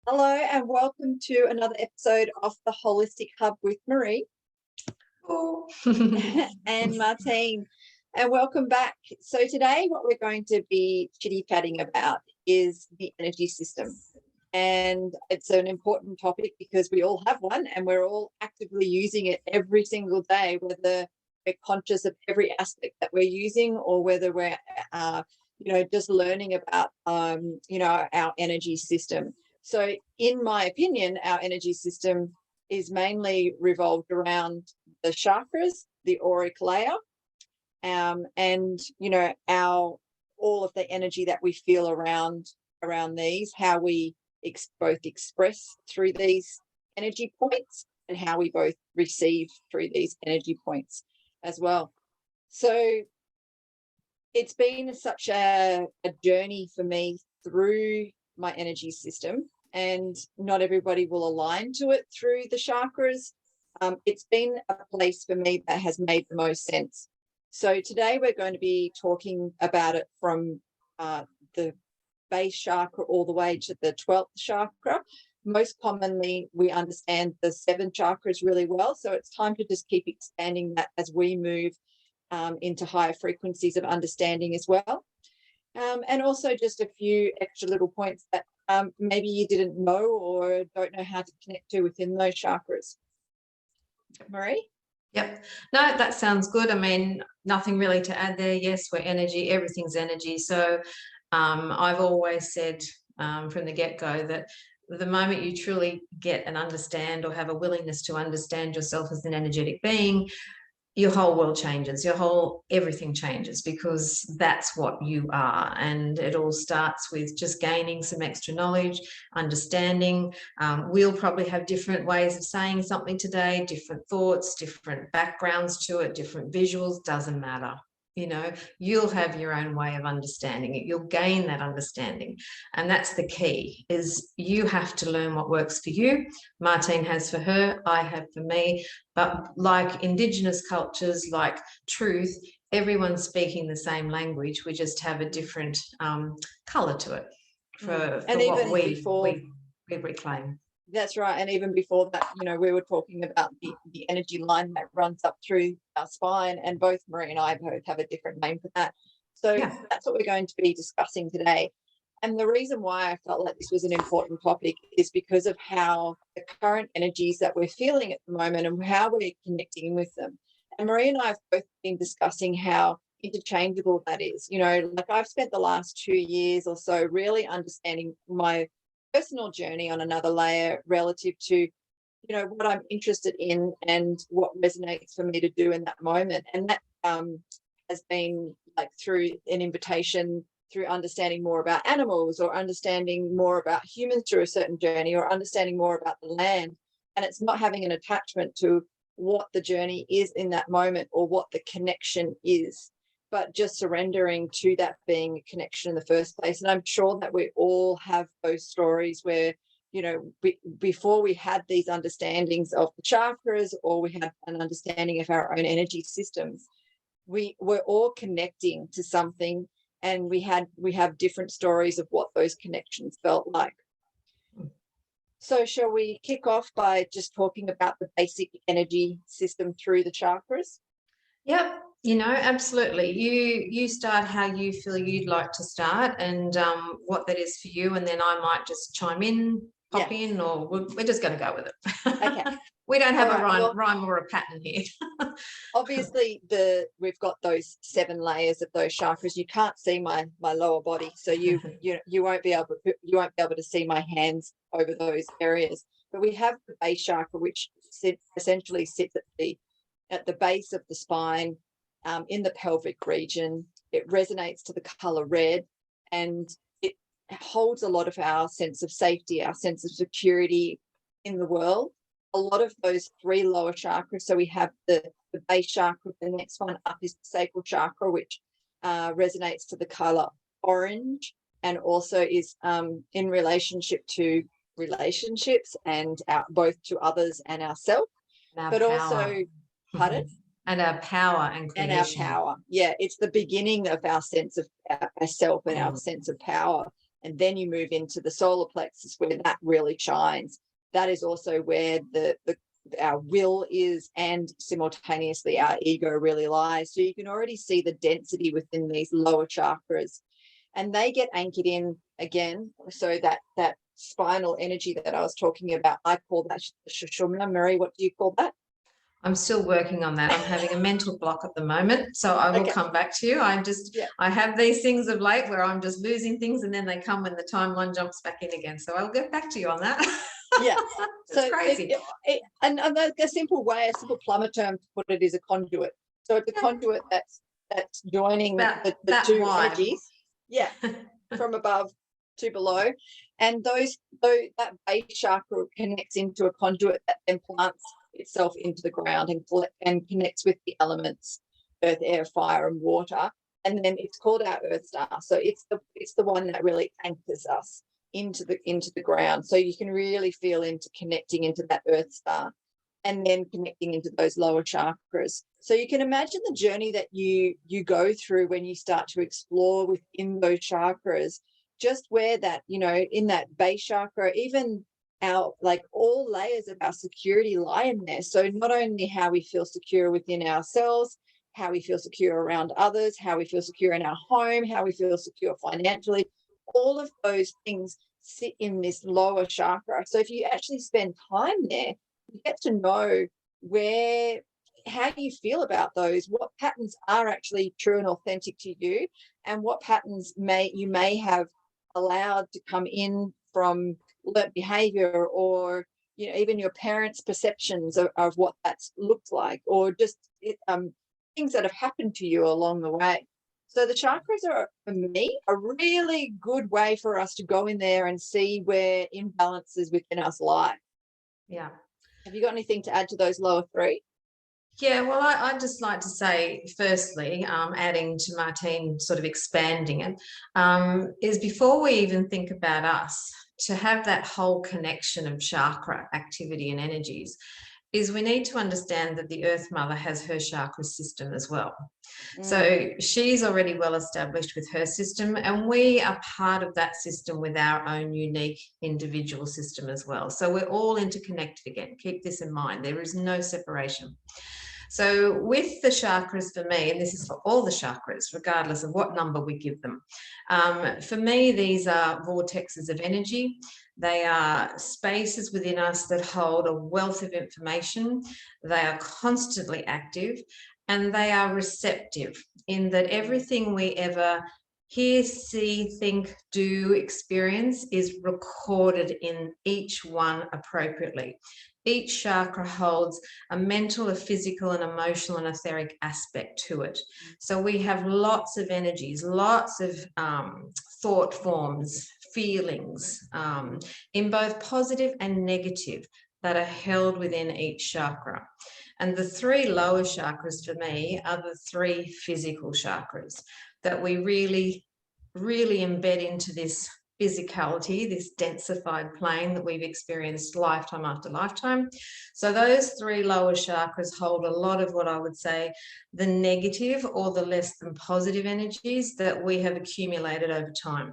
Hello and welcome to another episode of the Holistic Hub with Marie and Martine, and welcome back. So today what we're going to be chitty-chatting about is the energy system, and it's an important topic because we all have one and we're all actively using it every single day, whether we're conscious of every aspect that we're using or whether we're just learning about our energy system. So in my opinion, our energy system is mainly revolved around the chakras, the auric layer, and all of the energy that we feel around these, how we both express through these energy points and how we both receive through these energy points as well. So it's been such a journey for me through my energy system, and not everybody will align to it through the chakras. It's been a place for me that has made the most sense. So today we're going to be talking about it from the base chakra all the way to the 12th chakra. Most commonly, we understand the 7 chakras really well, so it's time to just keep expanding that as we move into higher frequencies of understanding as well. And also just a few extra little points that maybe you didn't know or don't know how to connect to within those chakras. Marie? Yep. No, that sounds good. I mean, nothing really to add there. Yes, we're energy. Everything's energy. So I've always said from the get-go that the moment you truly get and understand or have a willingness to understand yourself as an energetic being, your whole world changes, everything changes, because that's what you are. And it all starts with just gaining some extra knowledge, understanding. We'll probably have different ways of saying something today, different thoughts, different backgrounds to it, different visuals, doesn't matter. You'll have your own way of understanding it. You'll gain that understanding. And that's the key, is you have to learn what works for you. Martine has for her, I have for me. But like Indigenous cultures, like truth, everyone's speaking the same language. We just have a different colour to it for what we reclaim. That's right. And even before that, we were talking about the energy line that runs up through our spine, and both Marie and I both have a different name for that. So That's what we're going to be discussing today. And the reason why I felt like this was an important topic is because of how the current energies that we're feeling at the moment and how we're connecting with them. And Marie and I have both been discussing how interchangeable that is. Like I've spent the last 2 years or so really understanding my personal journey on another layer relative to what I'm interested in and what resonates for me to do in that moment. And that has been like through an invitation, through understanding more about animals or understanding more about humans through a certain journey, or understanding more about the land. And it's not having an attachment to what the journey is in that moment or what the connection is, but just surrendering to that being a connection in the first place. And I'm sure that we all have those stories where, before we had these understandings of the chakras, or we had an understanding of our own energy systems, we were all connecting to something, and we have different stories of what those connections felt like. So shall we kick off by just talking about the basic energy system through the chakras? Yep. Absolutely. You start how you feel you'd like to start, and what that is for you, and then I might just chime in, pop in, or we're just going to go with it. Okay. We don't have a rhyme or a pattern here. Obviously, we've got those 7 layers of those chakras. You can't see my lower body, so you won't be able to see my hands over those areas. But we have the base chakra, which essentially sits at the base of the spine, in the pelvic region. It resonates to the color red, and it holds a lot of our sense of safety, our sense of security in the world. A lot of those 3 lower chakras, so we have the base chakra, the next one up is the sacral chakra, which resonates to the color orange, and also is in relationship to relationships and both to others and ourselves, but power. Also pardon? And our power and creation. And our power. Yeah, it's the beginning of our sense of ourself and our sense of power. and then you move into the solar plexus where that really shines. That is also where our will is, and simultaneously our ego really lies. So you can already see the density within these lower chakras, and they get anchored in again. So that spinal energy that I was talking about, I call that Sushumna. Marie, what do you call that? I'm still working on that. I'm having a mental block at the moment, so I will come back to you. I have these things of late where I'm just losing things, and then they come when the timeline jumps back in again. So I'll get back to you on that. Yeah, so crazy. And a simple plumber term to put it is a conduit. So it's a conduit that's joining the two energies. Yeah, from above to below, and that base chakra connects into a conduit that then plants itself into the ground and connects with the elements, earth, air, fire, and water. And then it's called our Earth Star. So it's the one that really anchors us into the ground. So you can really feel into connecting into that Earth Star, and then connecting into those lower chakras. So you can imagine the journey that you go through when you start to explore within those chakras, just where that, in that base chakra, even our, like, all layers of our security lie in there. So not only how we feel secure within ourselves, how we feel secure around others, how we feel secure in our home, how we feel secure financially, all of those things sit in this lower chakra. So if you actually spend time there, you get to know how you feel about those, what patterns are actually true and authentic to you, and what patterns you may have allowed to come in from learnt behavior, or even your parents' perceptions of what that's looked like, or just things that have happened to you along the way. So the chakras are, for me, a really good way for us to go in there and see where imbalances within us lie. Yeah. Have you got anything to add to those lower three? Yeah, well, I'd just like to say, firstly, adding to Martine sort of expanding it, is before we even think about us, to have that whole connection of chakra activity and energies, is we need to understand that the Earth Mother has her chakra system as well. So she's already well established with her system, and we are part of that system with our own unique individual system as well. So we're all interconnected again. Keep this in mind. There is no separation. So with the chakras, for me, and this is for all the chakras, regardless of what number we give them, for me, these are vortexes of energy. They are spaces within us that hold a wealth of information. They are constantly active, and they are receptive, in that everything we ever hear, see, think, do, experience is recorded in each one appropriately. Each chakra holds a mental, a physical, an emotional, and etheric aspect to it. So we have lots of energies, lots of thought forms, feelings, in both positive and negative, that are held within each chakra. And the three lower chakras for me are the three physical chakras that we really, really embed into this physicality, this densified plane that we've experienced lifetime after lifetime. So those three lower chakras hold a lot of what I would say the negative or the less than positive energies that we have accumulated over time.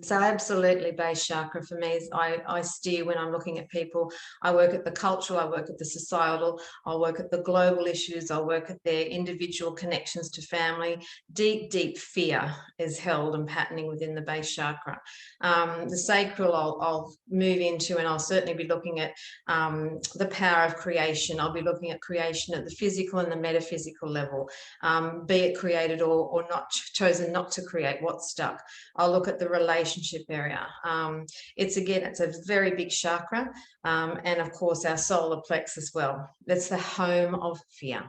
So absolutely, base chakra for me is I steer when I'm looking at people. I work at the cultural, I work at the societal, I work at the global issues, I work at their individual connections to family. Deep, deep fear is held and patterning within the base chakra. The sacral I'll move into, and I'll certainly be looking at the power of creation. I'll be looking at creation at the physical and the metaphysical level, be it created or not, chosen not to create, what's stuck. I'll look at the relationship area. It's a very big chakra, and of course our solar plex as well. That's the home of fear.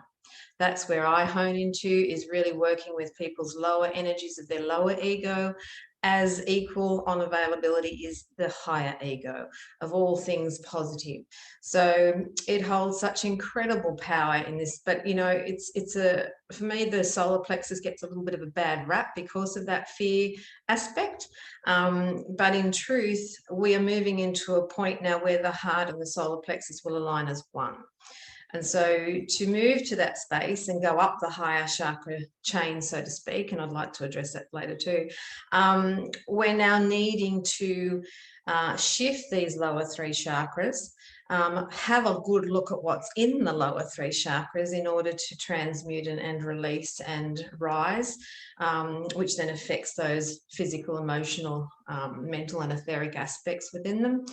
That's where I hone into, is really working with people's lower energies of their lower ego. As equal on availability is the higher ego of all things positive. So it holds such incredible power in this, but for me, the solar plexus gets a little bit of a bad rap because of that fear aspect. But in truth, we are moving into a point now where the heart and the solar plexus will align as one. And so to move to that space and go up the higher chakra chain, so to speak, and I'd like to address that later too, we're now needing to shift these lower three chakras, have a good look at what's in the lower three chakras in order to transmute and release and rise, which then affects those physical, emotional, mental and etheric aspects within them.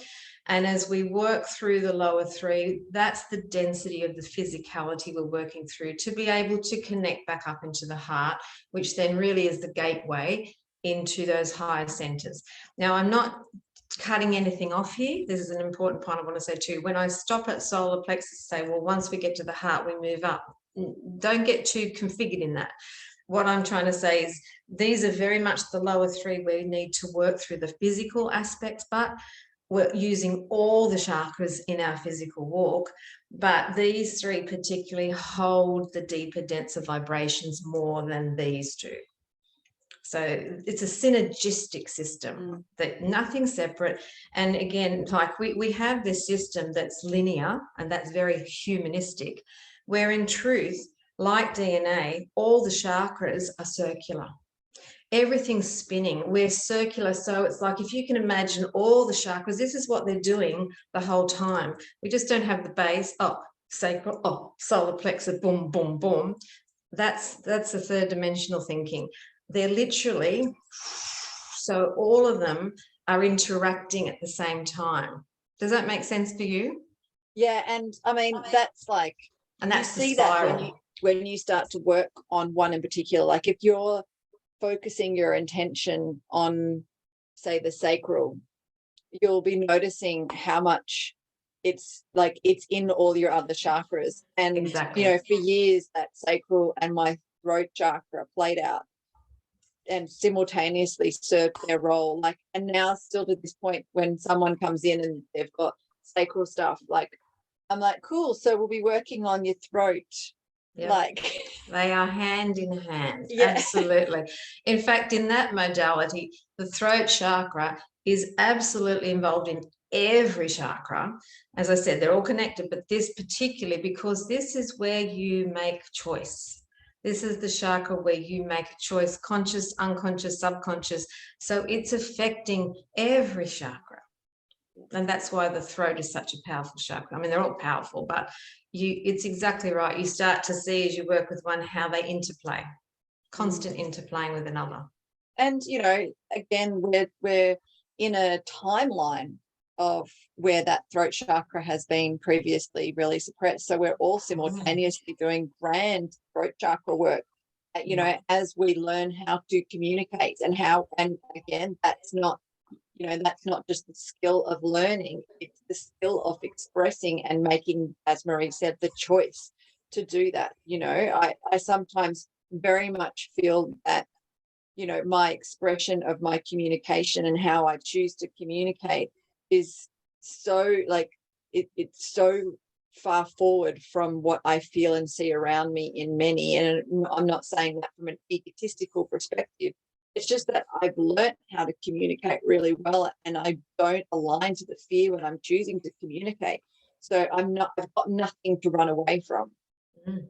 And as we work through the lower three, that's the density of the physicality we're working through to be able to connect back up into the heart, which then really is the gateway into those higher centers. Now, I'm not cutting anything off here. This is an important point I want to say too. When I stop at solar plexus, say, well, once we get to the heart, we move up. Don't get too configured in that. What I'm trying to say is these are very much the lower three where we need to work through the physical aspects, but we're using all the chakras in our physical walk, but these three particularly hold the deeper, denser vibrations more than these do. So it's a synergistic system, that nothing's separate. And again, like we have this system that's linear and that's very humanistic, where in truth, like DNA, all the chakras are circular. Everything's spinning. We're circular. So it's like, if you can imagine all the chakras, this is what they're doing the whole time. We just don't have the base, sacral, solar plexus, boom, boom, boom. That's the third dimensional thinking. They're literally, so all of them are interacting at the same time. Does that make sense for you? Yeah, and I mean, that's like, and that's you see that when you start to work on one in particular, like if you're focusing your intention on, say, the sacral, you'll be noticing how much it's in all your other chakras. And exactly. You know, for years that sacral and my throat chakra played out and simultaneously served their role. Like, and now still to this point, when someone comes in and they've got sacral stuff, like, I'm like, cool, so we'll be working on your throat. Yep. Like, they are hand in hand. Yeah. Absolutely. In fact, in that modality, the throat chakra is absolutely involved in every chakra. As I said, they're all connected, but this particularly, because this is where you make choice. This is the chakra where you make a choice, conscious, unconscious, subconscious. So it's affecting every chakra. And that's why the throat is such a powerful chakra. I mean, they're all powerful, but it's exactly right. You start to see as you work with one how they interplay, constant interplaying with another. And, you know, again, we're in a timeline of where that throat chakra has been previously really suppressed. So we're all simultaneously doing grand throat chakra work, you know, as we learn how to communicate and again, that's not just the skill of learning, it's the skill of expressing and making, as Marie said, the choice to do that. You know, I sometimes very much feel that, you know, my expression of my communication and how I choose to communicate is so it's so far forward from what I feel and see around me in many. And I'm not saying that from an egotistical perspective. It's just that I've learned how to communicate really well, and I don't align to the fear when I'm choosing to communicate. So I've got nothing to run away from. And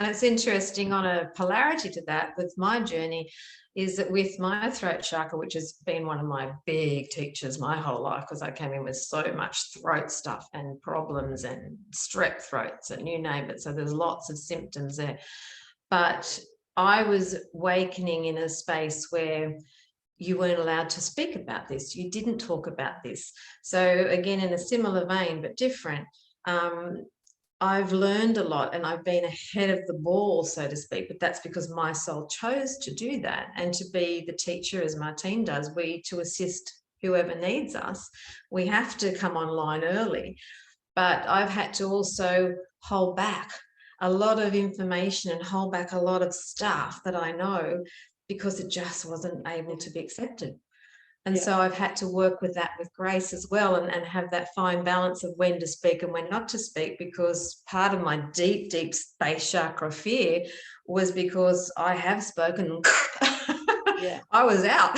it's interesting, on a polarity to that with my journey, is that with my throat chakra, which has been one of my big teachers my whole life, because I came in with so much throat stuff and problems and strep throats and you name it. So there's lots of symptoms there. But I was awakening in a space where you weren't allowed to speak about this. You didn't talk about this. So again, in a similar vein, but different, I've learned a lot and I've been ahead of the ball, so to speak, but that's because my soul chose to do that and to be the teacher, as Martine does. To assist whoever needs us, we have to come online early. But I've had to also hold back a lot of information and hold back a lot of stuff that I know, because it just wasn't able to be accepted. And so I've had to work with that with grace as well, and have that fine balance of when to speak and when not to speak, because part of my deep, deep space chakra fear was because I have spoken Yeah. I was out.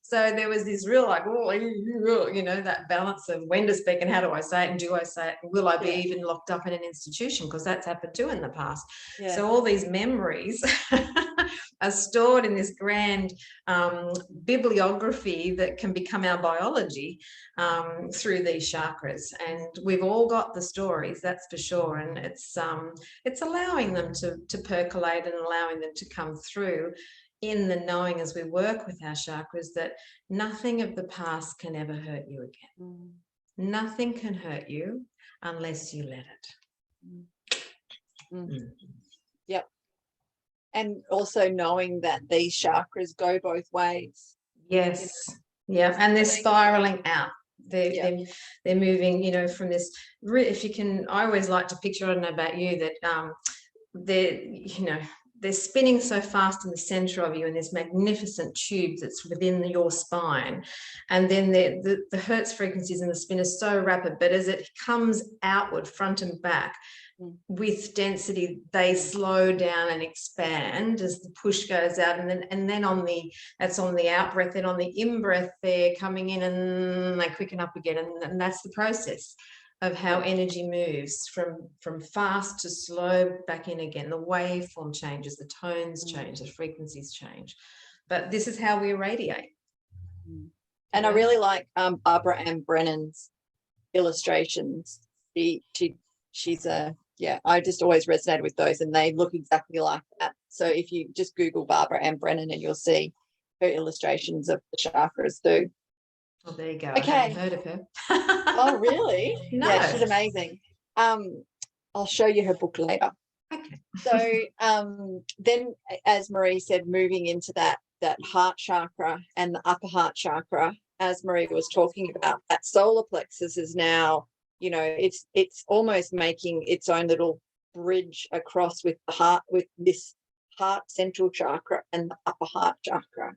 So there was this real like, oh, you know, that balance of when to speak and how do I say it and do I say it? And will I be even locked up in an institution? Because that's happened too in the past. Yeah. So all these memories are stored in this grand bibliography that can become our biology through these chakras. And we've all got the stories, that's for sure. And it's allowing them to percolate and allowing them to come through in the knowing as we work with our chakras that nothing of the past can ever hurt you again. Nothing can hurt you unless you let it. Yep. And also knowing that these chakras go both ways. Yes. Yeah. And they're spiraling out. They're moving, you know, from this, if you can, I always like to picture, I don't know about you, that they're spinning so fast in the center of you in this magnificent tube that's within your spine. And then the Hertz frequencies in the spin are so rapid, but as it comes outward, front and back, with density, they slow down and expand as the push goes out. And then that's on the out breath, then on the in breath, they're coming in and they quicken up again. And that's the process of how energy moves from fast to slow back in again. The waveform changes, the tones change, the frequencies change. But this is how we irradiate. And I really like Barbara Ann Brennan's illustrations. She's I just always resonated with those, and they look exactly like that. So if you just Google Barbara Ann Brennan, and you'll see her illustrations of the chakras too. Oh, there you go. Okay. I haven't heard of her. Oh, really? No. Yeah, she's amazing. I'll show you her book later. Okay. So then, as Marie said, moving into that heart chakra and the upper heart chakra, as Marie was talking about, that solar plexus is now, you know, it's almost making its own little bridge across with the heart, with this heart central chakra and the upper heart chakra.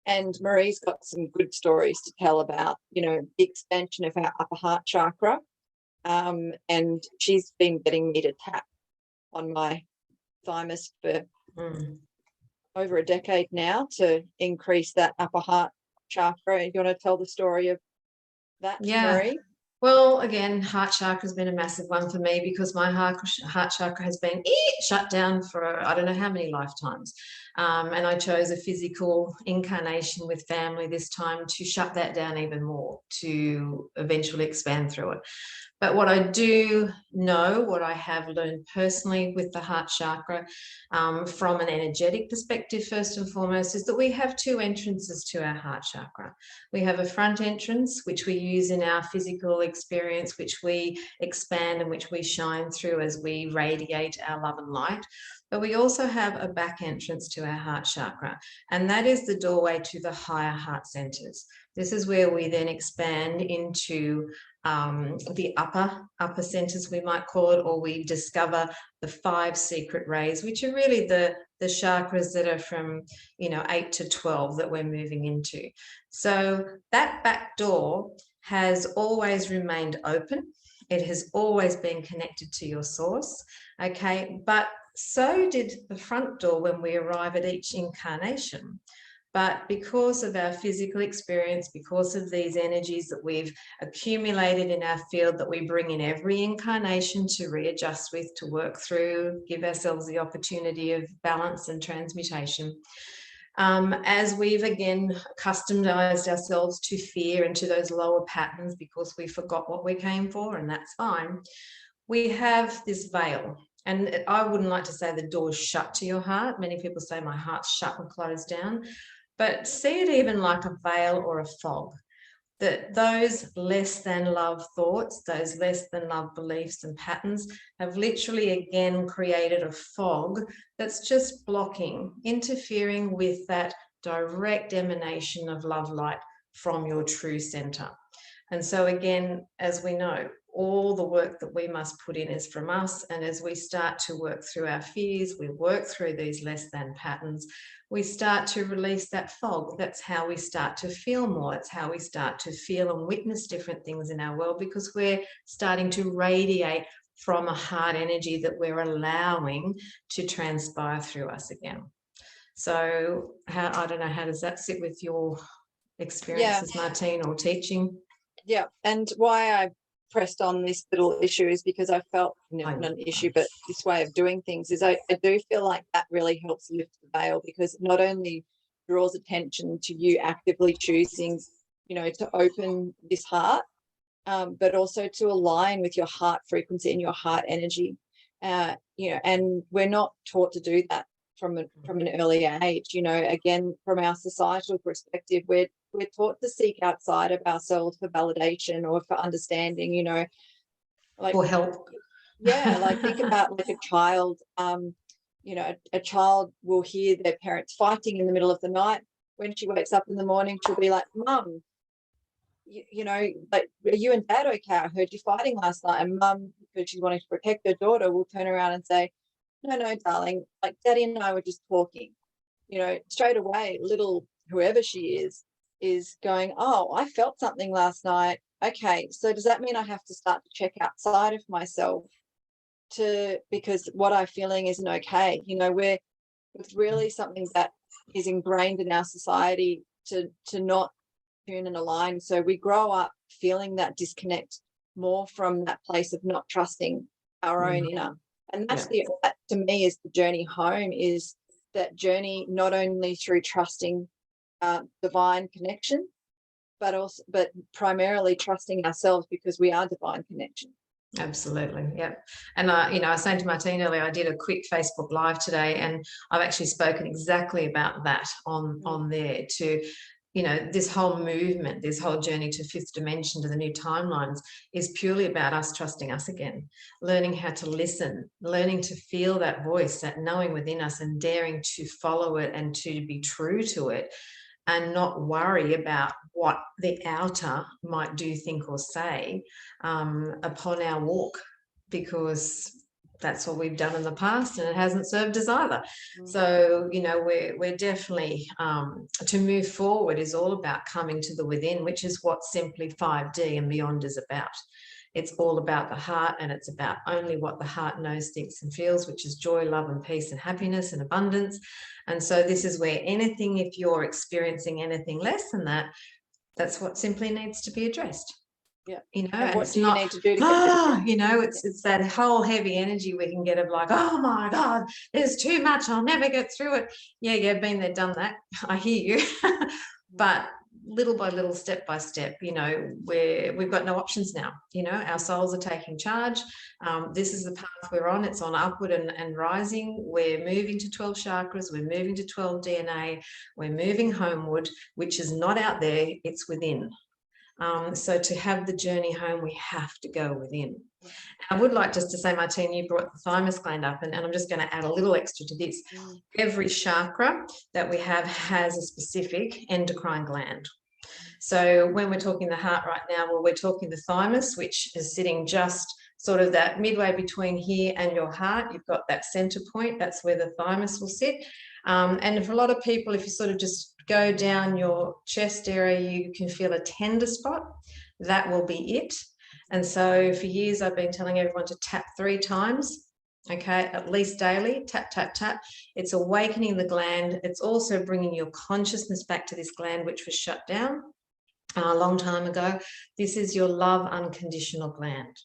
And Marie's got some good stories to tell about, you know, the expansion of our upper heart chakra. And she's been getting me to tap on my thymus for over a decade now to increase that upper heart chakra. You want to tell the story of that, Marie? Well, again, heart chakra has been a massive one for me because my heart chakra has been shut down for I don't know how many lifetimes. And I chose a physical incarnation with family this time to shut that down even more, to eventually expand through it. But what I do know, what I have learned personally with the heart chakra, from an energetic perspective, first and foremost, is that we have two entrances to our heart chakra. We have a front entrance, which we use in our physical experience, which we expand and which we shine through as we radiate our love and light. But we also have a back entrance to our heart chakra, and that is the doorway to the higher heart centers. This is where we then expand into the upper centers, we might call it, or we discover the 5 secret rays, which are really the chakras that are from 8 to 12 that we're moving into. So that back door has always remained open. It has always been connected to your source, okay? But so did the front door when we arrive at each incarnation. But because of our physical experience, because of these energies that we've accumulated in our field that we bring in every incarnation to readjust with, to work through, give ourselves the opportunity of balance and transmutation, as we've again customized ourselves to fear and to those lower patterns because we forgot what we came for, and that's fine, we have this veil. And I wouldn't like to say the door's shut to your heart. Many people say my heart's shut and closed down. But see it even like a veil or a fog, that those less than love thoughts, those less than love beliefs and patterns have literally again created a fog that's just blocking, interfering with that direct emanation of love light from your true center. And so again, as we know, all the work that we must put in is from us. And as we start to work through our fears, we work through these less than patterns, we start to release that fog. That's how we start to feel more. It's how we start to feel and witness different things in our world, because we're starting to radiate from a heart energy that we're allowing to transpire through us again. So I don't know, how does that sit with your experiences, Martine, or teaching? Yeah, and why I pressed on this little issue is because I felt, not an issue, but this way of doing things is I do feel like that really helps lift the veil, because it not only draws attention to you actively choosing, to open this heart, but also to align with your heart frequency and your heart energy. And we're not taught to do that from an early age. Again, from our societal perspective, we're taught to seek outside of ourselves for validation or for understanding. Like, or help. Yeah, like think about like a child. A child will hear their parents fighting in the middle of the night. When she wakes up in the morning, she'll be like, "Mum, like, are you and Dad okay? I heard you fighting last night." And Mum, because she's wanting to protect her daughter, will turn around and say, "No, darling, like Daddy and I were just talking." Straight away, little whoever she is going, "Oh, I felt something last night. Okay, so does that mean I have to start to check outside of myself because what I'm feeling isn't okay?" It's really something that is ingrained in our society to not tune and align. So we grow up feeling that disconnect more from that place of not trusting our own inner. And that to me is the journey home, is that journey not only through trusting divine connection, but primarily trusting ourselves, because we are divine connection. Absolutely. Yeah. And I was saying to Martine earlier, I did a quick Facebook Live today, and I've actually spoken exactly about that on there, to this whole movement, this whole journey to fifth dimension, to the new timelines, is purely about us trusting us again, learning how to listen, learning to feel that voice, that knowing within us, and daring to follow it and to be true to it, and not worry about what the outer might do, think, or say upon our walk, because that's what we've done in the past and it hasn't served us either. So we're definitely to move forward is all about coming to the within, which is what Simply 5D and beyond is about. It's all about the heart, and it's about only what the heart knows, thinks, and feels, which is joy, love, and peace, and happiness, and abundance. And so this is where anything, if you're experiencing anything less than that, that's what simply needs to be addressed. Yeah. And what do you need to do to it's that whole heavy energy we can get of like, oh my God, there's too much, I'll never get through it. Yeah, been there, done that. I hear you. But little by little, step by step, we've got no options now. Our souls are taking charge. This is the path we're on. It's on upward and rising. We're moving to 12 chakras. We're moving to 12 DNA. We're moving homeward, which is not out there, it's within. So to have the journey home, we have to go within. I would like just to say, Martine, you brought the thymus gland up, and I'm just going to add a little extra to this. Every chakra that we have has a specific endocrine gland. So when we're talking the heart right now, well, we're talking the thymus, which is sitting just sort of that midway between here and your heart. You've got that center point. That's where the thymus will sit. And for a lot of people, if you sort of just go down your chest area, you can feel a tender spot. That will be it. And so for years, I've been telling everyone to tap 3 times. Okay, at least daily. Tap, tap, tap. It's awakening the gland. It's also bringing your consciousness back to this gland, which was shut down a long time ago. This is your love unconditional gland.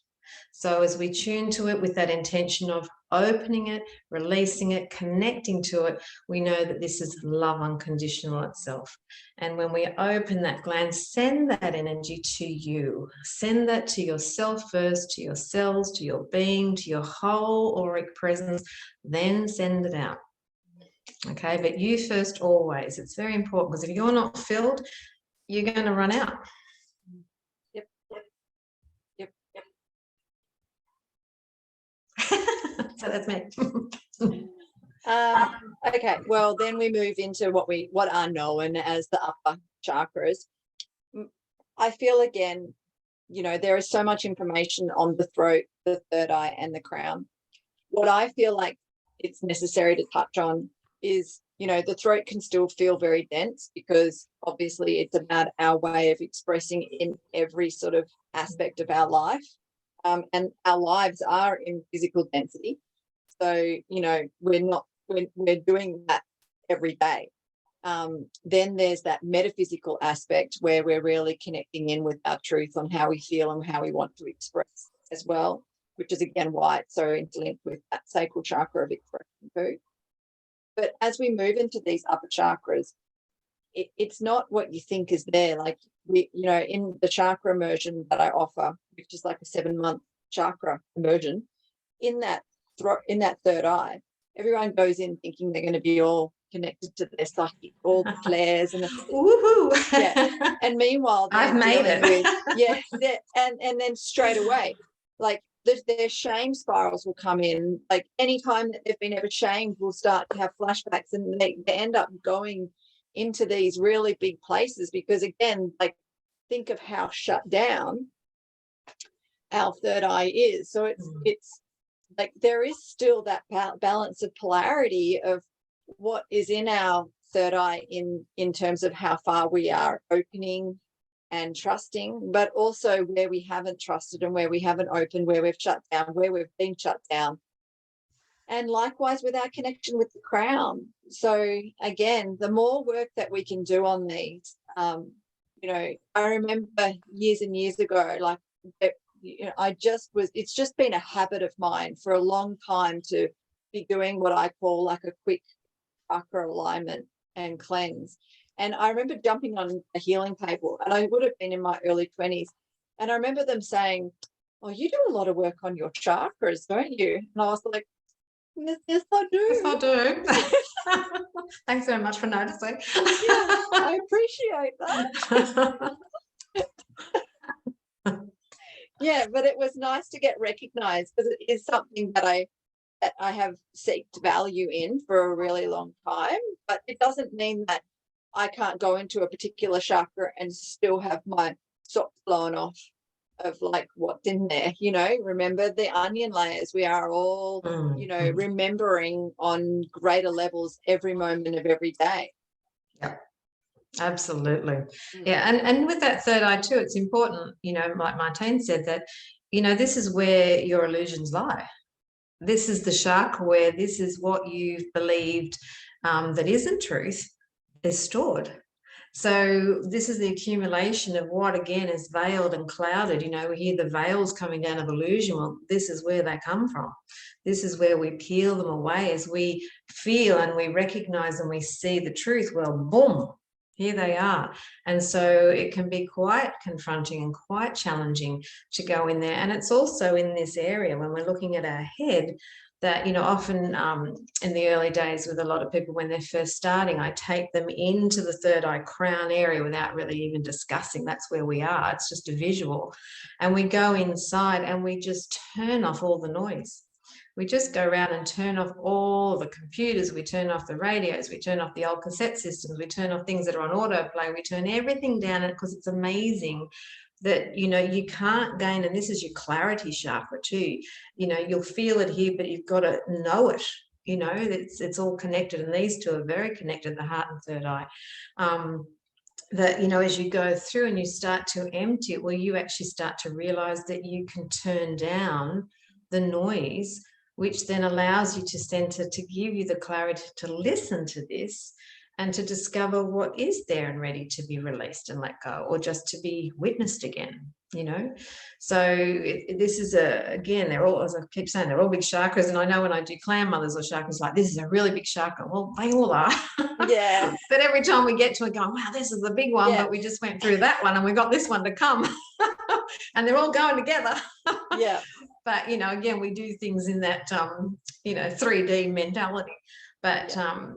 So as we tune to it with that intention of opening it, releasing it, connecting to it, we know that this is love unconditional itself. And when we open that gland, send that energy to you. Send that to yourself first, to your cells, to your being, to your whole auric presence, then send it out. Okay, but you first always. It's very important, because if you're not filled, you're going to run out. Yep. So that's me. Okay, well, then we move into what are known as the upper chakras. I feel, again, there is so much information on the throat, the third eye, and the crown. What I feel like it's necessary to touch on is, the throat can still feel very dense, because obviously it's about our way of expressing in every sort of aspect of our life. And our lives are in physical density. So, we're doing that every day. Then there's that metaphysical aspect where we're really connecting in with our truth on how we feel and how we want to express as well, which is again why it's so interlinked with that sacral chakra of expression too. But as we move into these upper chakras, it's not what you think is there. Like we, in the chakra immersion that I offer, which is like a 7-month chakra immersion, in that third eye, everyone goes in thinking they're going to be all connected to their psychic, all the flares and Woohoo! yeah. And meanwhile, I've made it. And then straight away, like their shame spirals will come in. Like anytime that they've been ever shamed, will start to have flashbacks, and they end up going into these really big places because, again, like think of how shut down our third eye is. So it's like there is still that balance of polarity of what is in our third eye in terms of how far we are opening and trusting, but also where we haven't trusted and where we haven't opened, where we've shut down, where we've been shut down. And likewise with our connection with the crown. So again, the more work that we can do on these, I remember years and years ago, like, it's just been a habit of mine for a long time to be doing what I call like a quick chakra alignment and cleanse. And I remember jumping on a healing table, and I would have been in my early 20s. And I remember them saying, "Oh, you do a lot of work on your chakras, don't you?" And I was like, yes, I do. Yes, I do. Thanks very much for noticing. Yeah, I appreciate that. Yeah, but it was nice to get recognized because it is something that I have seeked value in for a really long time. But it doesn't mean that I can't go into a particular chakra and still have my socks blown off of like what's in there. Remember the onion layers. We are all remembering on greater levels every moment of every day. Yeah, absolutely. Yeah, and with that third eye too, it's important, like Martine said, that this is where your illusions lie. This is the chakra where this is what you've believed that isn't truth is stored. So this is the accumulation of what, again, is veiled and clouded. We hear the veils coming down of illusion. Well, this is where they come from. This is where we peel them away as we feel and we recognize and we see the truth. Well, boom, here they are. And so it can be quite confronting and quite challenging to go in there. And it's also in this area when we're looking at our head that, often in the early days with a lot of people when they're first starting, I take them into the third eye crown area without really even discussing that's where we are. It's just a visual. And we go inside and we just turn off all the noise. We just go around and turn off all the computers, we turn off the radios, we turn off the old cassette systems, we turn off things that are on autoplay, we turn everything down, because it's amazing that you can't gain, and this is your clarity chakra too, you'll feel it here, but you've got to know it. It's all connected, and these two are very connected, the heart and third eye. That as you go through and you start to empty it, well, you actually start to realize that you can turn down the noise, which then allows you to center, to give you the clarity to listen to this and to discover what is there and ready to be released and let go, or just to be witnessed again, So this is again, they're all, as I keep saying, they're all big chakras. And I know when I do clan mothers or chakras, like, this is a really big chakra. Well, they all are. Yeah. But every time we get to it, going, wow, this is the big one, yeah. But we just went through that one and we got this one to come. And they're all going together. Yeah. But, again, we do things in that, 3D mentality. But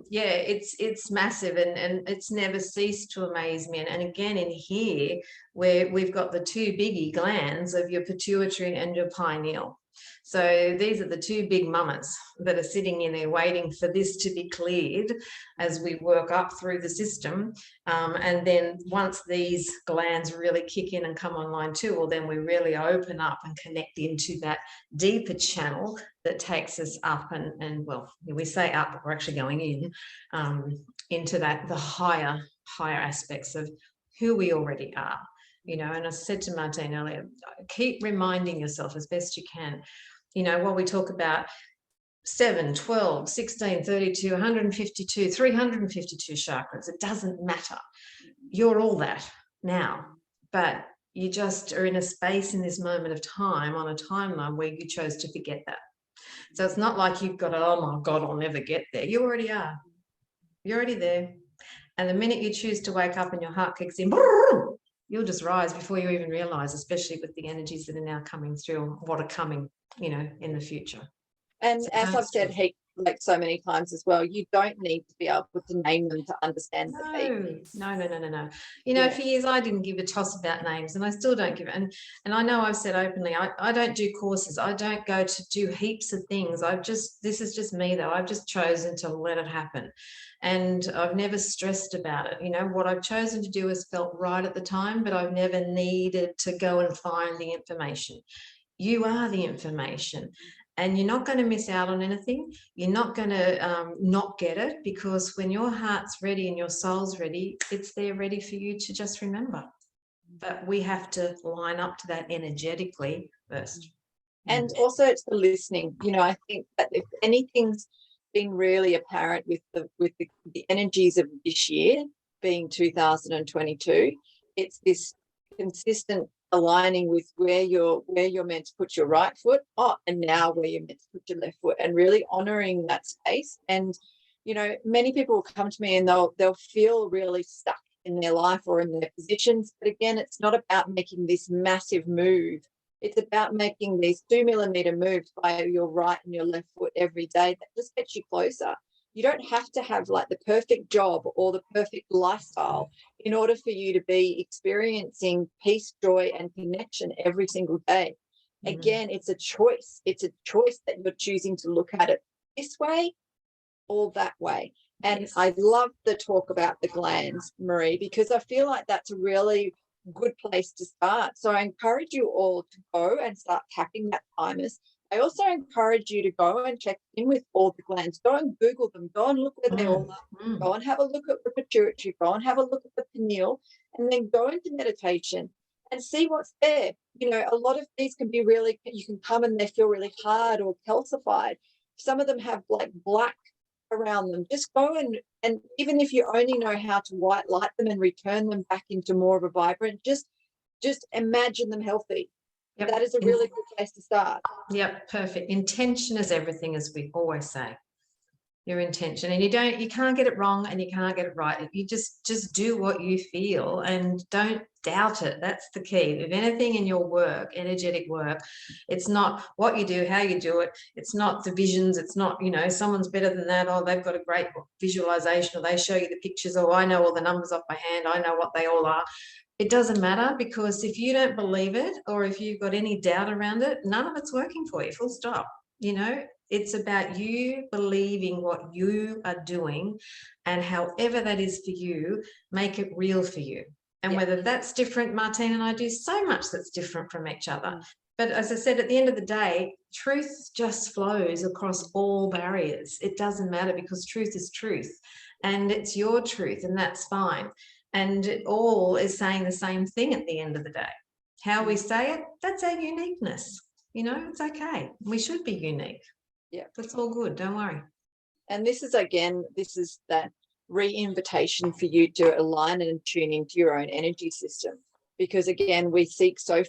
it's massive, and it's never ceased to amaze me. And again, in here, where we've got the two biggie glands of your pituitary and your pineal. So these are the two big mamas that are sitting in there waiting for this to be cleared as we work up through the system. And then once these glands really kick in and come online too, well, then we really open up and connect into that deeper channel that takes us up and well, we say up, but we're actually going in into that, the higher aspects of who we already are. And I said to Martine earlier, keep reminding yourself as best you can, while we talk about 7, 12, 16, 32, 152, 352 chakras. It doesn't matter. You're all that now, but you just are in a space in this moment of time on a timeline where you chose to forget that. So it's not like you've got, oh my God, I'll never get there. You already are. You're already there. And the minute you choose to wake up and your heart kicks in, you'll just rise before you even realize, especially with the energies that are now coming through, or what are coming, you know, in the future. And So as I've said, like so many times as well, you don't need to be able to name them to understand the basics. No. You know, for years I didn't give a toss about names, and I still don't give it. And I know I've said openly, I don't do courses. I don't go to do heaps of things. This is just me though. I've just chosen to let it happen. And I've never stressed about it. You know, what I've chosen to do has felt right at the time, but I've never needed to go and find the information. You are the information. And you're not going to miss out on anything. You're not going to not get it, because when your heart's ready and your soul's ready, it's there ready for you to just remember. But we have to line up to that energetically first. And also it's the listening. You know, I think that if anything's been really apparent with the energies of this year being 2022, it's this consistent aligning with where you're meant to put your right foot, and now where you're meant to put your left foot, and really honoring that space. And you know, many people will come to me and they'll feel really stuck in their life or in their positions, but again, it's not about making this massive move. It's about making these 2-millimeter moves by your right and your left foot every day that just gets you closer. You don't have to have like the perfect job or the perfect lifestyle in order for you to be experiencing peace, joy, and connection every single day. Again, it's a choice. It's a choice that you're choosing to look at it this way or that way. And I love the talk about the glands, Marie, because I feel like that's a really good place to start. So I encourage you all to go and start tapping that thymus. I also encourage you to go and check in with all the glands. Go and Google them. Go and look where they all are. Go and have a look at the pituitary. Go and have a look at the pineal, and then go into meditation and see what's there. You know, a lot of these can be really, you can come and they feel really hard or calcified. Some of them have like black around them. Just go and even if you only know how to white light them and return them back into more of a vibrant, just imagine them healthy. Yep. That is a really good place to start. Yep, perfect. Intention is everything, as we always say. Your intention, and you can't get it wrong and you can't get it right. You just do what you feel and don't doubt it. That's the key. If anything in your work, energetic work, it's not what you do, how you do it. It's not the visions. It's not, you know, someone's better than that. Oh, they've got a great visualization, or they show you the pictures. Oh, I know all the numbers off my hand. I know what they all are. It doesn't matter, because if you don't believe it, or if you've got any doubt around it, none of it's working for you, full stop. You know, it's about you believing what you are doing, and however that is for you, make it real for you. And whether that's different, Martine and I do so much that's different from each other. But as I said, at the end of the day, truth just flows across all barriers. It doesn't matter, because truth is truth, and it's your truth, and that's fine. And it all is saying the same thing at the end of the day. How we say it, that's our uniqueness. You know, it's okay. We should be unique. Yeah. That's all good. Don't worry. And this is that re-invitation for you to align and tune into your own energy system. Because again, we seek so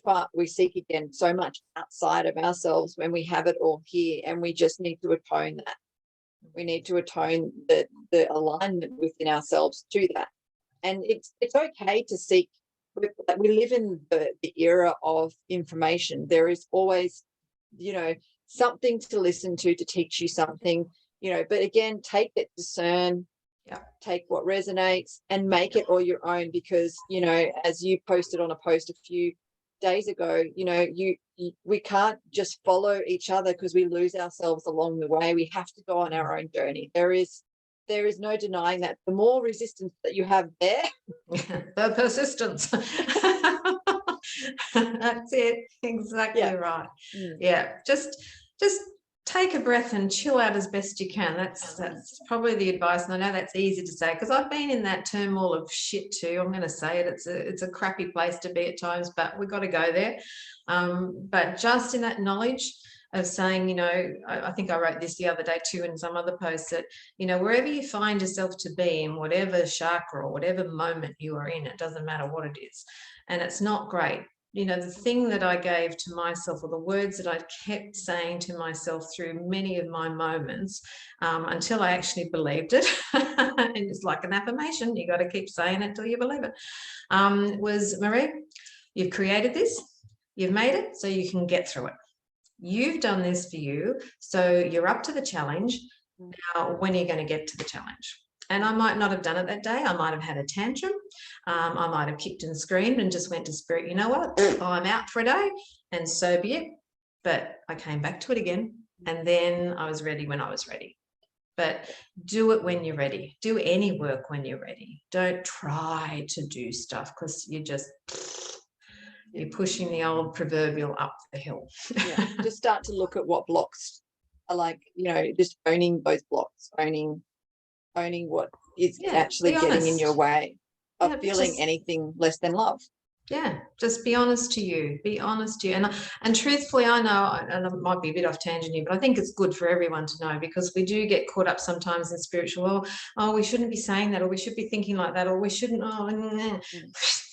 much outside of ourselves when we have it all here, and we just need to atone that. We need to atone the alignment within ourselves to that. And it's okay to seek. We live in the era of information. There is always, you know, something to listen to teach you something, you know, but again, take it, discern, take what resonates and make it all your own. Because, you know, as you posted on a post a few days ago, you know, we can't just follow each other, because we lose ourselves along the way. We have to go on our own journey. There is no denying that. The more resistance that you have there, the persistence. That's it. Exactly right. Yeah. Just take a breath and chill out as best you can. That's probably the advice. And I know that's easy to say, because I've been in that turmoil of shit too. I'm going to say it. It's a crappy place to be at times, but we've got to go there. But just in that knowledge of saying, you know, I think I wrote this the other day too in some other post, that, you know, wherever you find yourself to be in whatever chakra or whatever moment you are in, it doesn't matter what it is, and it's not great. You know, the thing that I gave to myself, or the words that I kept saying to myself through many of my moments, until I actually believed it, and it's like an affirmation, you got to keep saying it till you believe it, was, Marie, you've created this, you've made it so you can get through it. You've done this for you, so you're up to the challenge. Now, when are you going to get to the challenge? And I might not have done it that day. I might have had a tantrum. I might have kicked and screamed and just went to spirit, you know what, I'm out for a day, and so be it. But I came back to it again, and then I was ready when I was ready. But do it when you're ready. Do any work when you're ready. Don't try to do stuff because you're pushing the old proverbial up the hill. Yeah, just start to look at what blocks are, like, you know, just owning those blocks, owning what is actually getting in your way of feeling anything less than love. Yeah, just be honest to you. Be honest to you. And truthfully, I know, and I might be a bit off tangent here, but I think it's good for everyone to know, because we do get caught up sometimes in spiritual, oh, we shouldn't be saying that, or we should be thinking like that, or we shouldn't,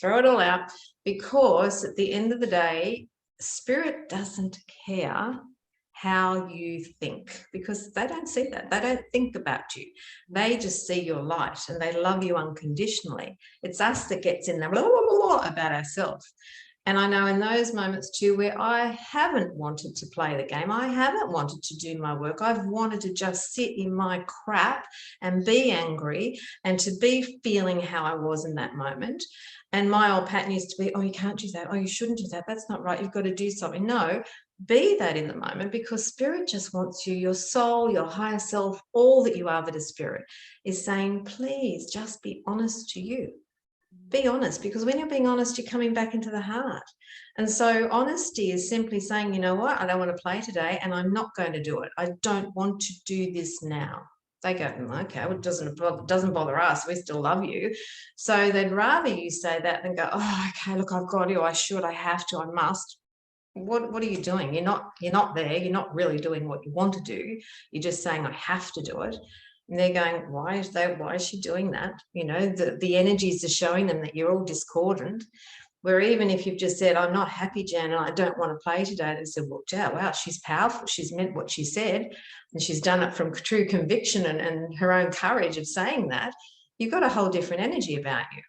throw it all out, because at the end of the day, spirit doesn't care how you think, because they don't see that. They don't think about you. They just see your light, and they love you unconditionally. It's us that gets in the blah, blah, blah, blah about ourselves. And I know in those moments too, where I haven't wanted to play the game, I haven't wanted to do my work, I've wanted to just sit in my crap and be angry and to be feeling how I was in that moment. And my old pattern used to be, oh, you can't do that, oh, you shouldn't do that, that's not right, you've got to do something. No, be that in the moment, because spirit just wants you, your soul, your higher self, all that you are that is spirit, is saying, please just be honest to you. Be honest, because when you're being honest, you're coming back into the heart. And so honesty is simply saying, you know what, I don't want to play today, and I'm not going to do it. I don't want to do this now. They go, okay, well, it doesn't bother us, we still love you. So they'd rather you say that than go, oh, okay, look, I've got to, I should, I have to, I must. What are you doing? You're not there. You're not really doing what you want to do. You're just saying, I have to do it. And they're going, why is she doing that? You know, the energies are showing them that you're all discordant. Where even if you've just said, I'm not happy, Jan, and I don't want to play today, they said, well, wow, she's powerful. She's meant what she said, and she's done it from true conviction and her own courage of saying that. You've got a whole different energy about you.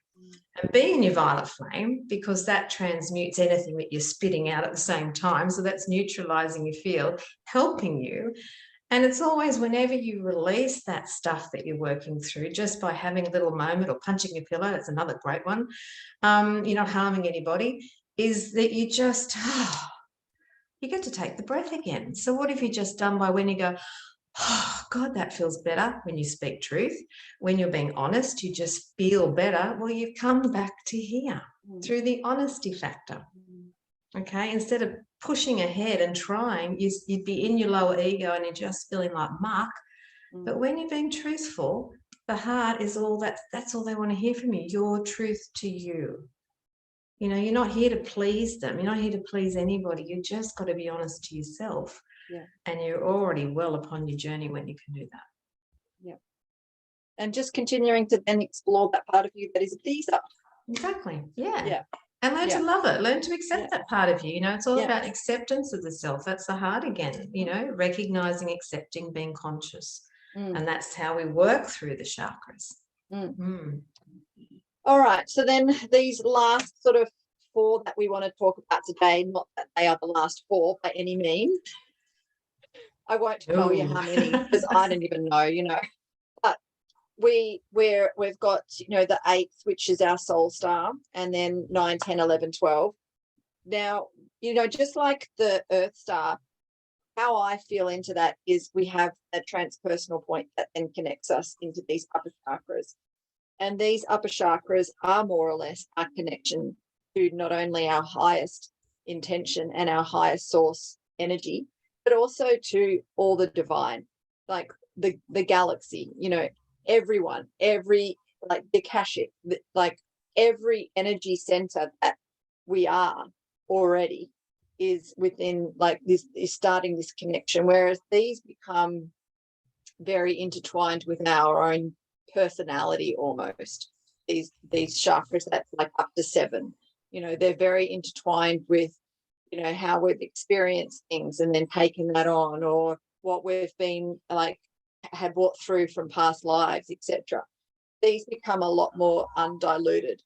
And be in your violet flame, because that transmutes anything that you're spitting out at the same time. So that's neutralizing your field, helping you. And it's always whenever you release that stuff that you're working through, just by having a little moment or punching your pillow, that's another great one, you're not harming anybody, is that you just, you get to take the breath again. So what have you just done by when you go, oh, God, that feels better, when you speak truth, when you're being honest, you just feel better. Well, you've come back to here through the honesty factor. Okay, instead of pushing ahead and trying, you'd be in your lower ego and you're just feeling like muck. But when you're being truthful, the heart is all that's all they want to hear from you, your truth to you. You know, you're not here to please them. You're not here to please anybody. You just got to be honest to yourself. Yeah. And you're already well upon your journey when you can do that. Yeah. And just continuing to then explore that part of you that is a pleaser. Exactly. Yeah. Yeah. And learn to love it. Learn to accept that part of you. You know, it's all about acceptance of the self. That's the heart again, you know, recognizing, accepting, being conscious. And that's how we work through the chakras. All right. So then these last sort of 4 that we want to talk about today, not that they are the last 4 by any means. I won't tell you how many, because I don't even know, you know. But we've got, you know, the 8th, which is our soul star, and then 9, 10, 11, 12. Now, you know, just like the earth star, how I feel into that is we have a transpersonal point that then connects us into these upper chakras. And these upper chakras are more or less our connection to not only our highest intention and our highest source energy, but also to all the divine, like the galaxy, you know, everyone, like the Akashic, like every energy center that we are already is within like this, is starting this connection, whereas these become very intertwined with our own personality almost. These chakras, that's like up to 7, you know, they're very intertwined with, you know, how we've experienced things and then taken that on, or what we've been like had brought through from past lives, etc. These become a lot more undiluted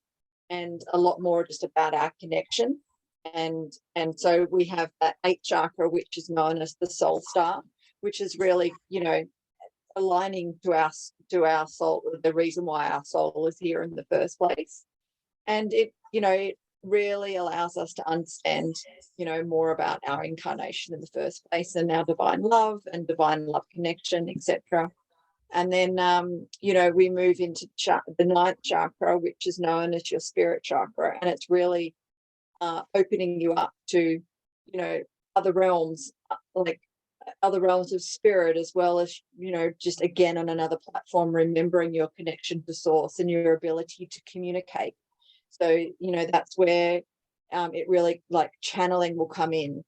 and a lot more just about our connection. And so we have that 8th chakra, which is known as the soul star, which is really, you know, aligning to our soul, the reason why our soul is here in the first place. And it, you know, it really allows us to understand, you know, more about our incarnation in the first place and our divine love and divine love connection, etc. And then you know, we move into the 9th chakra, which is known as your spirit chakra, and it's really opening you up to, you know, other realms, like other realms of spirit, as well as, you know, just again on another platform, remembering your connection to source and your ability to communicate. So, you know, that's where it really, like, channeling will come in.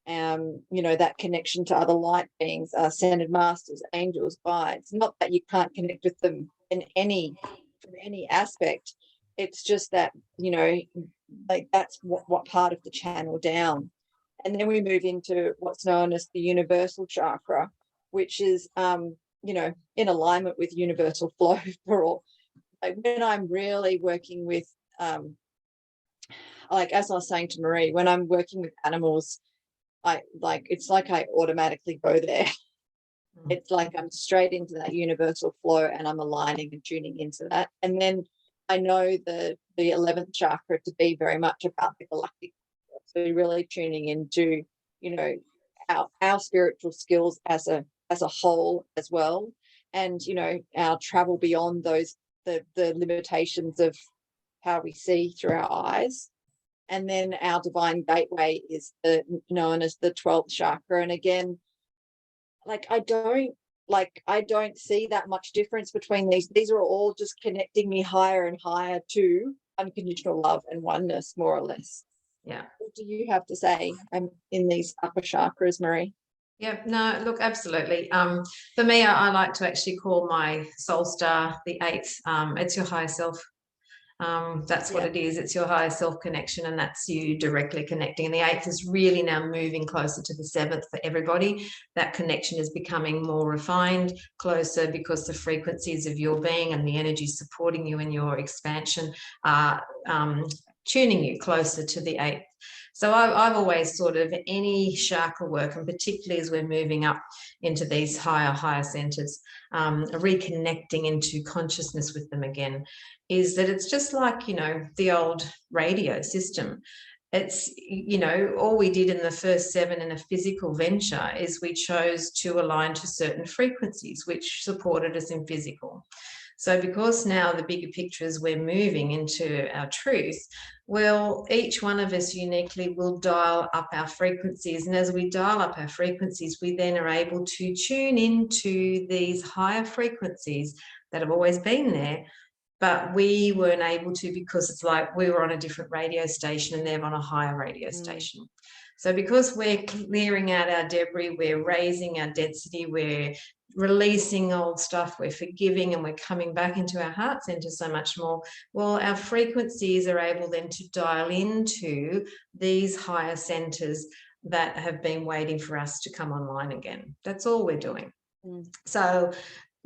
You know, that connection to other light beings, ascended masters, angels, guides. Not that you can't connect with them in any aspect. It's just that, you know, like that's what part of the channel down. And then we move into what's known as the universal chakra, which is, you know, in alignment with universal flow for all. Like when I'm really working with, like as I was saying to Marie, when I'm working with animals, it's like I automatically go there. It's like I'm straight into that universal flow and I'm aligning and tuning into that. And then I know the 11th chakra to be very much about the galactic. So really tuning into, you know, our spiritual skills as a whole as well. And, you know, our travel beyond those, the limitations of how we see through our eyes. And then our divine gateway is known as the 12th chakra. And again, like I don't see that much difference between these. These are all just connecting me higher and higher to unconditional love and oneness, more or less. Yeah. What do you have to say in these upper chakras, Marie? Yeah, no, look, absolutely. For me, I like to actually call my soul star the 8th. It's your higher self. That's what it is. It's your higher self connection, and that's you directly connecting. And the 8th is really now moving closer to the 7th for everybody. That connection is becoming more refined, closer, because the frequencies of your being and the energy supporting you in your expansion are tuning you closer to the 8th. So I've always sort of any chakra work, and particularly as we're moving up into these higher centers, reconnecting into consciousness with them again, is that it's just like, you know, the old radio system. It's, you know, all we did in the first 7 in a physical venture is we chose to align to certain frequencies which supported us in physical. So because now the bigger picture is we're moving into our truth, well, each one of us uniquely will dial up our frequencies. And as we dial up our frequencies, we then are able to tune into these higher frequencies that have always been there, but we weren't able to because it's like we were on a different radio station and they're on a higher radio station. So because we're clearing out our debris, we're raising our density, we're releasing old stuff, we're forgiving, and we're coming back into our heart center so much more, well, our frequencies are able then to dial into these higher centers that have been waiting for us to come online again. That's all we're doing. So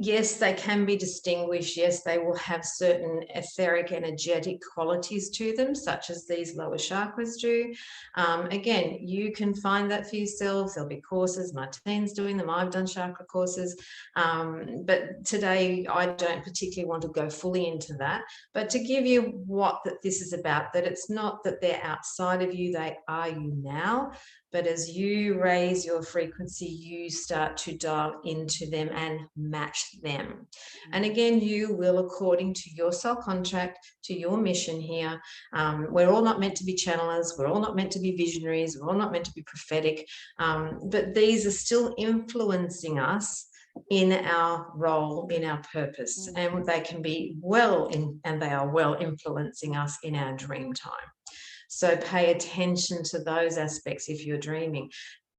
yes, they can be distinguished. Yes, they will have certain etheric, energetic qualities to them, such as these lower chakras do. Again, you can find that for yourself. There'll be courses. Martine's doing them. I've done chakra courses. But today, I don't particularly want to go fully into that. But to give you what this is about, that it's not that they're outside of you, they are you now. But as you raise your frequency, you start to dial into them and match them. And again, you will, according to your soul contract, to your mission here. We're all not meant to be channelers. We're all not meant to be visionaries. We're all not meant to be prophetic. But these are still influencing us in our role, in our purpose. And they can be and they are well influencing us in our dream time. So pay attention to those aspects if you're dreaming.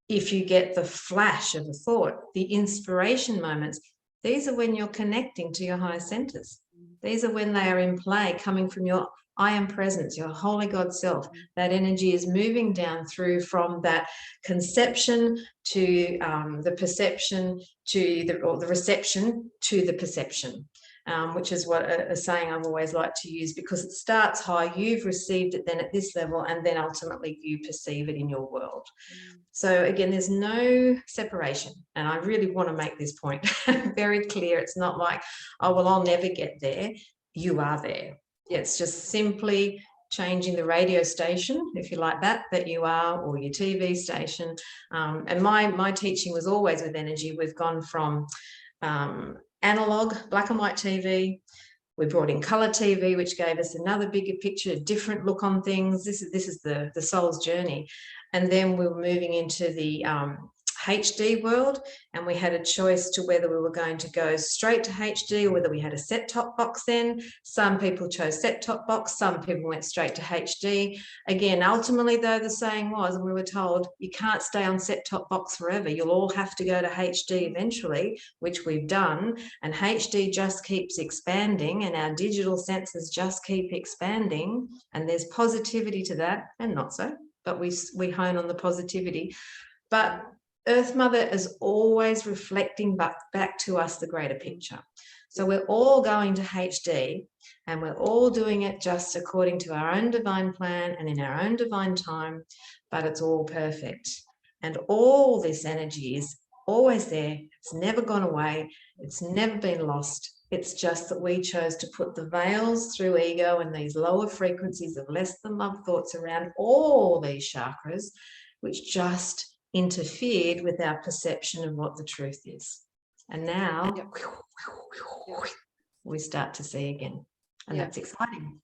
If you get the flash of a thought, the inspiration moments, these are when you're connecting to your higher centers. These are when they are in play, coming from your I am presence, your holy God self. That energy is moving down through from that conception to the perception to the reception to the perception, which is what a saying I've always liked to use, because it starts high, you've received it then at this level, and then ultimately you perceive it in your world. So again, there's no separation. And I really want to make this point very clear. It's not like, oh, well, I'll never get there. You are there. It's just simply changing the radio station, if you like that you are, or your TV station. And my teaching was always with energy. We've gone from analog, black and white TV. We brought in color TV, which gave us another bigger picture, a different look on things. This is the soul's journey. And then we were moving into the HD world, and we had a choice to whether we were going to go straight to HD or whether we had a set-top box then. Some people chose set-top box, some people went straight to HD. Again, ultimately, though, the saying was, and we were told, you can't stay on set-top box forever. You'll all have to go to HD eventually, which we've done, and HD just keeps expanding, and our digital senses just keep expanding, and there's positivity to that, and not so, but we hone on the positivity. But Earth Mother is always reflecting back to us the greater picture. So we're all going to HD, and we're all doing it just according to our own divine plan and in our own divine time, but it's all perfect. And all this energy is always there. It's never gone away. It's never been lost. It's just that we chose to put the veils through ego and these lower frequencies of less than love thoughts around all these chakras, which just interfered with our perception of what the truth is. And now we start to see again, and that's exciting.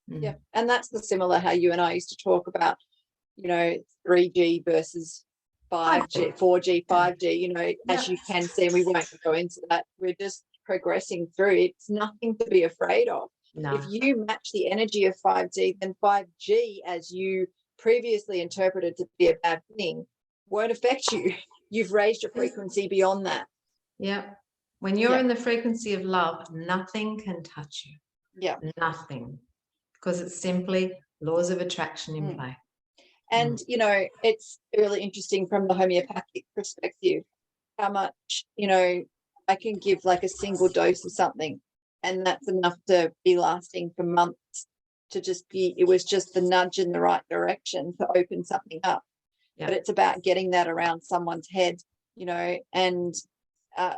Yeah, and that's the similar how you and I used to talk about, 3G versus 5G, 4G, 5G, as you can see, and we won't go into that. We're just progressing through. It's nothing to be afraid of. No. If you match the energy of 5G, then 5G, as you previously interpreted to be a bad thing, won't affect you. You've raised your frequency beyond that. Yeah. When you're in the frequency of love, nothing can touch you. Yeah. Nothing. Because it's simply laws of attraction in play. And, it's really interesting from the homeopathic perspective, how much, I can give like a single dose of something, and that's enough to be lasting for months, to just be, it was just the nudge in the right direction to open something up. But it's about getting that around someone's head, and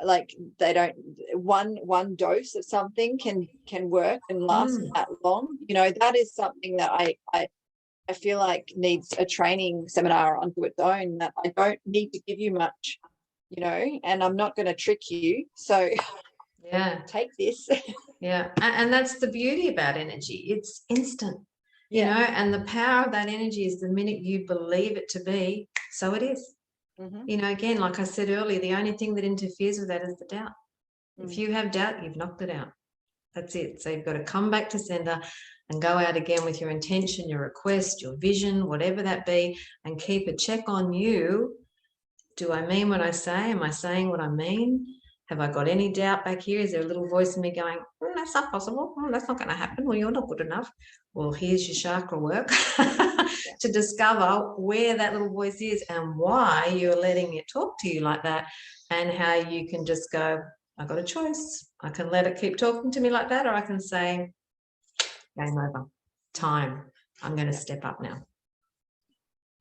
like they don't, one dose of something can work and last that long. That is something that I feel like needs a training seminar onto its own, that I don't need to give you much, and I'm not going to trick you. So take this. And that's the beauty about energy. It's instant. And the power of that energy is the minute you believe it to be, so it is. Again, like I said earlier, the only thing that interferes with that is the doubt. If you have doubt, you've knocked it out. That's it. So you've got to come back to sender and go out again with your intention, your request, your vision, whatever that be, and keep a check on you. Do I mean what I say? Am I saying what I mean? Have I got any doubt back here? Is there a little voice in me going, that's not possible. That's not going to happen. Well, you're not good enough. Well, here's your chakra work to discover where that little voice is and why you're letting it talk to you like that, and how you can just go, I've got a choice. I can let it keep talking to me like that, or I can say, game over. Time. I'm going to step up now.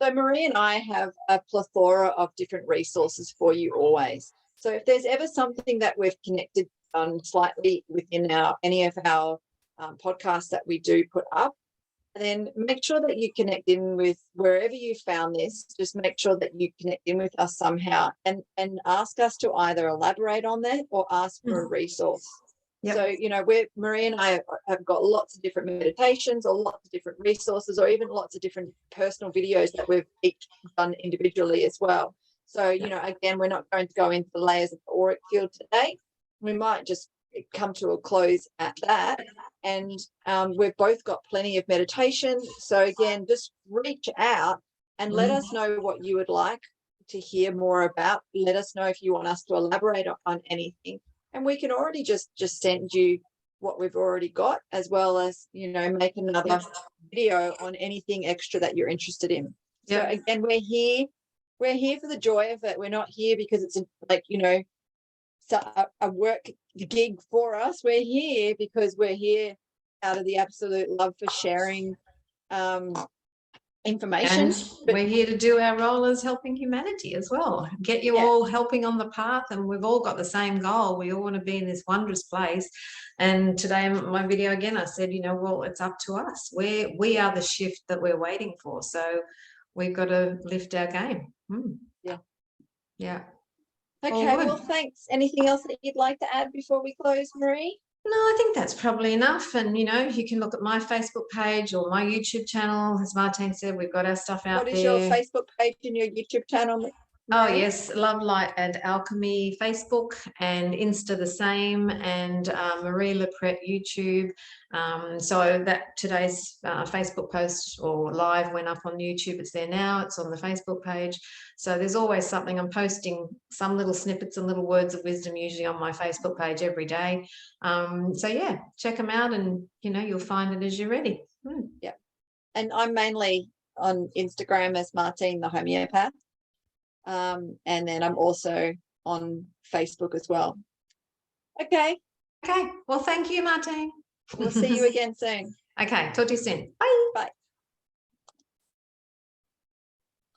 So Marie and I have a plethora of different resources for you always. So if there's ever something that we've connected on slightly within any of our podcasts that we do put up, then make sure that you connect in with wherever you found this. Just make sure that you connect in with us somehow, and ask us to either elaborate on that or ask for a resource. So, Marie and I have got lots of different meditations or lots of different resources, or even lots of different personal videos that we've each done individually as well. So, again, we're not going to go into the layers of the auric field today. We might just come to a close at that. And we've both got plenty of meditation. So again, just reach out and let us know what you would like to hear more about. Let us know if you want us to elaborate on anything. And we can already just send you what we've already got, as well as, you know, make another video on anything extra that you're interested in. So again, we're here for the joy of it. We're not here because it's like, you know, a work gig for us. We're here because we're here out of the absolute love for sharing information. And we're here to do our role as helping humanity as well. Get you all helping on the path, and we've all got the same goal. We all want to be in this wondrous place. And today in my video again, I said, you know, well, it's up to us. We are the shift that we're waiting for. So we've got to lift our game. Yeah. Okay, well, thanks. Anything else that you'd like to add before we close, Marie? No, I think that's probably enough. And, you know, you can look at my Facebook page or my YouTube channel. As Martine said, we've got our stuff out there. What is your Facebook page and your YouTube channel? Oh, yes, Love, Light and Alchemy Facebook, and Insta the same, and Marie Lepret YouTube. So that today's Facebook post or live went up on YouTube. It's there now. It's on the Facebook page. So there's always something. I'm posting some little snippets and little words of wisdom usually on my Facebook page every day. So yeah, check them out, and you know, you'll find it as you're ready. Yeah, and I'm mainly on Instagram as Martine the Homeopath. And then I'm also on Facebook as well. Okay. Well, thank you, Martine. We'll see you again soon. Okay, talk to you soon. Bye. Bye.